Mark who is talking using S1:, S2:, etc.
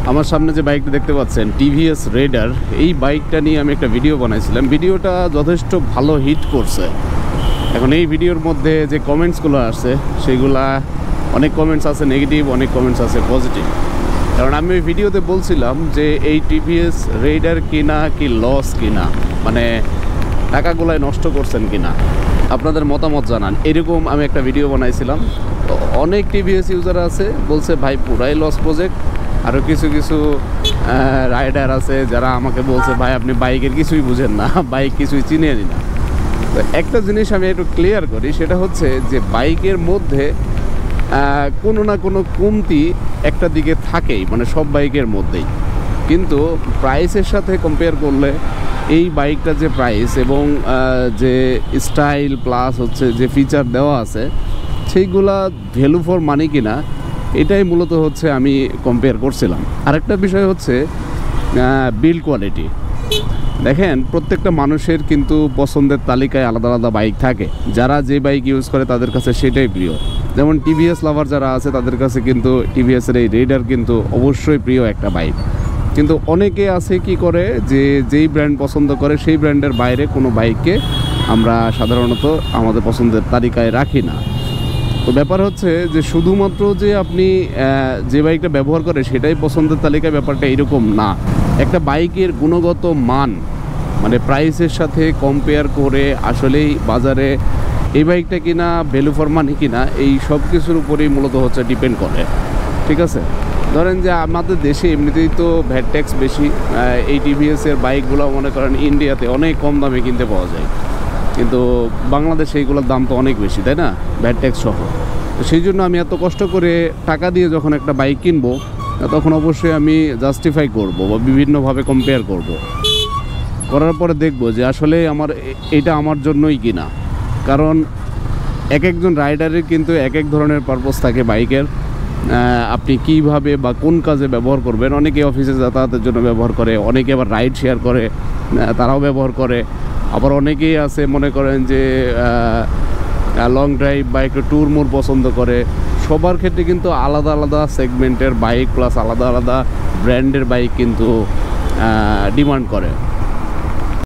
S1: আমার সামনে যে বাইকটা দেখতে পাচ্ছেন টিভিএস রেডার, এই বাইকটা নিয়ে আমি একটা ভিডিও বানাইছিলাম। ভিডিওটা যথেষ্ট ভালো হিট করছে। এখন এই ভিডিওর মধ্যে যে কমেন্টসগুলো আসছে সেগুলা অনেক কমেন্টস আছে নেগেটিভ, অনেক কমেন্টস আছে পজিটিভ। কারণ আমি ওই ভিডিওতে বলছিলাম যে এই টিভিএস রেডার কিনা কি লস কিনা, মানে টাকাগুলাই নষ্ট করছেন কিনা, আপনাদের মতামত জানান। এরকম আমি একটা ভিডিও বানাইছিলাম। তো অনেক টিভিএস ইউজার আছে বলছে ভাই পুরাই লস প্রজেক্ট। আরও কিছু কিছু রাইডার আছে যারা আমাকে বলছে ভাই আপনি বাইকের কিছুই বুঝেন না, বাইক কিছুই চিনেনি না। তো একটা জিনিস আমি একটু ক্লিয়ার করি, সেটা হচ্ছে যে বাইকের মধ্যে কোনো না কোনো কমতি একটা দিকে থাকেই, মানে সব বাইকের মধ্যেই। কিন্তু প্রাইসের সাথে কম্পেয়ার করলে এই বাইকটা যে প্রাইস এবং যে স্টাইল প্লাস হচ্ছে যে ফিচার দেওয়া আছে সেইগুলা ভ্যালু ফর মানি কিনা, এটাই মূলত হচ্ছে আমি কম্পেয়ার করছিলাম। আরেকটা বিষয় হচ্ছে বিল্ড কোয়ালিটি। দেখেন প্রত্যেকটা মানুষের কিন্তু পছন্দের তালিকায় আলাদা আলাদা বাইক থাকে। যারা যে বাইক ইউজ করে তাদের কাছে সেটাই প্রিয়। যেমন টিভিএস লাভার যারা আছে তাদের কাছে কিন্তু টিভিএসের এই রেডার কিন্তু অবশ্যই প্রিয় একটা বাইক। কিন্তু অনেকে আছে কি করে যে যেই ব্র্যান্ড পছন্দ করে সেই ব্র্যান্ডের বাইরে কোনো বাইককে আমরা সাধারণত আমাদের পছন্দের তালিকায় রাখি না। তো ব্যাপার হচ্ছে যে শুধুমাত্র যে আপনি যে বাইকটা ব্যবহার করে সেটাই পছন্দের তালিকায়, ব্যাপারটা এরকম না। একটা বাইকের গুণগত মান মানে প্রাইসের সাথে কম্পেয়ার করে আসলেই বাজারে এই বাইকটা কিনা ভ্যালু ফর মানি কিনা, এই সব কিছুর উপরেই মূলত হচ্ছে ডিপেন্ড করে। ঠিক আছে, ধরেন যে আমাদের দেশে এমনিতেই তো ভ্যাট ট্যাক্স বেশি। এই টিভিএসের বাইকগুলো মনে করেন ইন্ডিয়াতে অনেক কম দামে কিনতে পাওয়া যায়, কিন্তু বাংলাদেশে এইগুলোর দাম তো অনেক বেশি, তাই না, ভ্যাট ট্যাক্স সহ। তো সেই জন্য আমি এত কষ্ট করে টাকা দিয়ে যখন একটা বাইক কিনবো তখন অবশ্যই আমি জাস্টিফাই করব বা বিভিন্নভাবে কম্পেয়ার করব, করার পরে দেখব যে আসলে এটা আমার জন্যই কিনা। কারণ এক একজন রাইডারের কিন্তু এক এক ধরনের পারপোজ থাকে বাইকের। আপনি কীভাবে বা কোন কাজে ব্যবহার করবেন। অনেকে অফিসে যাতায়াতের জন্য ব্যবহার করে, অনেকে আবার রাইড শেয়ার করে, তারাও ব্যবহার করে। আবার অনেকেই আছে মনে করেন যে লং ড্রাইভ বা একটু ট্যুর মোর পছন্দ করে। সবার ক্ষেত্রে কিন্তু আলাদা আলাদা সেগমেন্টের বাইক প্লাস আলাদা আলাদা ব্র্যান্ডের বাইক কিন্তু ডিমান্ড করে।